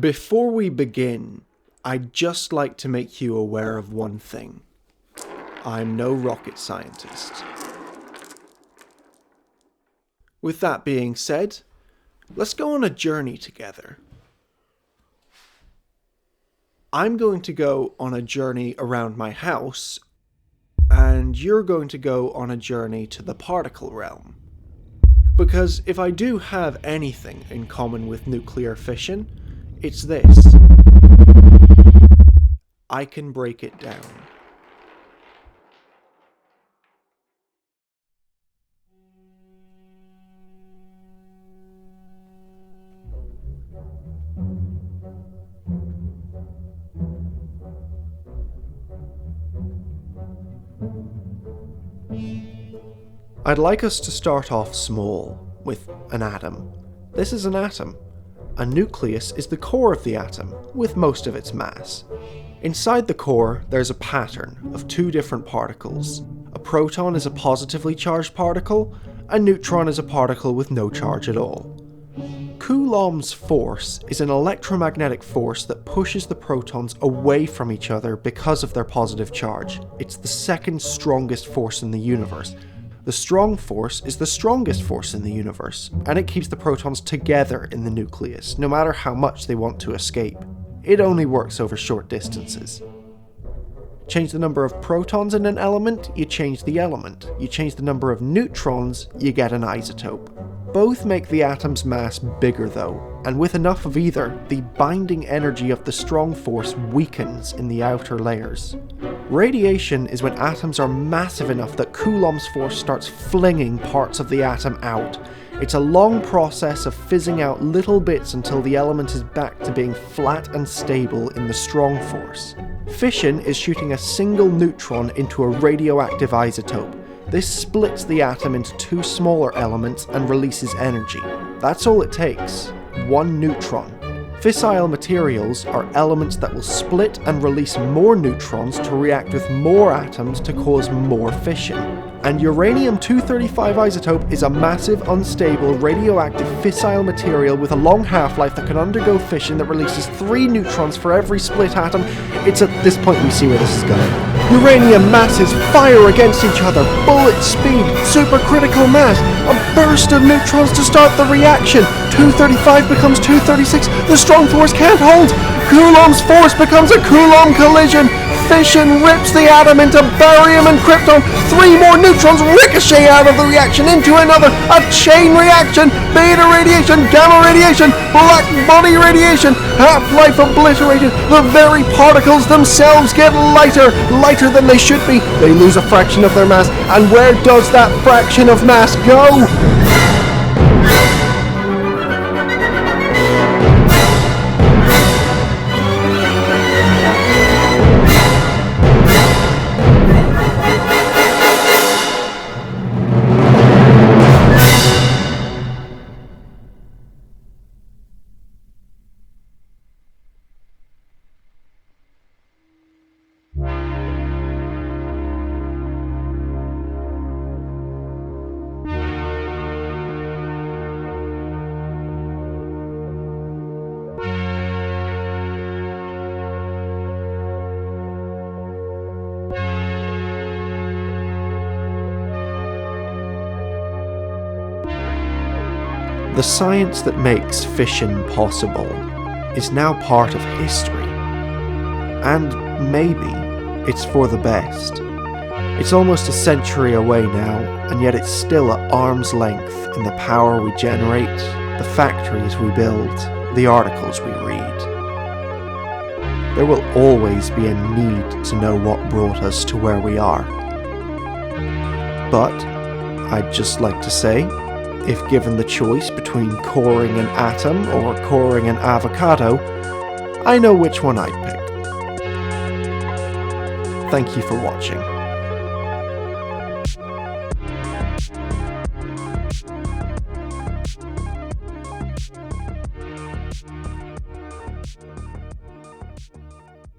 Before we begin, I'd just like to make you aware of one thing. I'm no rocket scientist. With that being said, let's go on a journey together. I'm going to go on a journey around my house, and you're going to go on a journey to the particle realm. Because if I do have anything in common with nuclear fission, it's this. I can break it down. I'd like us to start off small, with an atom. This is an atom. A nucleus is the core of the atom, with most of its mass. Inside the core, there's a pattern of two different particles. A proton is a positively charged particle, a neutron is a particle with no charge at all. Coulomb's force is an electromagnetic force that pushes the protons away from each other because of their positive charge. It's the second strongest force in the universe. The strong force is the strongest force in the universe, and it keeps the protons together in the nucleus, no matter how much they want to escape. It only works over short distances. Change the number of protons in an element, you change the element. You change the number of neutrons, you get an isotope. Both make the atom's mass bigger though, and with enough of either, the binding energy of the strong force weakens in the outer layers. Radiation is when atoms are massive enough that Coulomb's force starts flinging parts of the atom out. It's a long process of fizzing out little bits until the element is back to being flat and stable in the strong force. Fission is shooting a single neutron into a radioactive isotope. This splits the atom into two smaller elements and releases energy. That's all it takes. One neutron. Fissile materials are elements that will split and release more neutrons to react with more atoms to cause more fission. And uranium-235 isotope is a massive, unstable, radioactive fissile material with a long half-life that can undergo fission that releases 3 neutrons for every split atom. It's at this point we see where this is going. Uranium masses fire against each other, bullet speed, supercritical mass, a burst of neutrons to start the reaction. 235 becomes 236, the strong force can't hold. Coulomb's force becomes a Coulomb collision. Fission rips the atom into barium and krypton. 3 more neutrons ricochet out of the reaction into another. A chain reaction. Beta radiation, gamma radiation, black body radiation. Half-life obliterated. The very particles themselves get lighter than they should be. They lose a fraction of their mass. And where does that fraction of mass go? The science that makes fission possible is now part of history. And maybe it's for the best. It's almost a century away now, and yet it's still at arm's length in the power we generate, the factories we build, the articles we read. There will always be a need to know what brought us to where we are. But I'd just like to say, if given the choice between coring an atom or coring an avocado, I know which one I'd pick. Thank you for watching.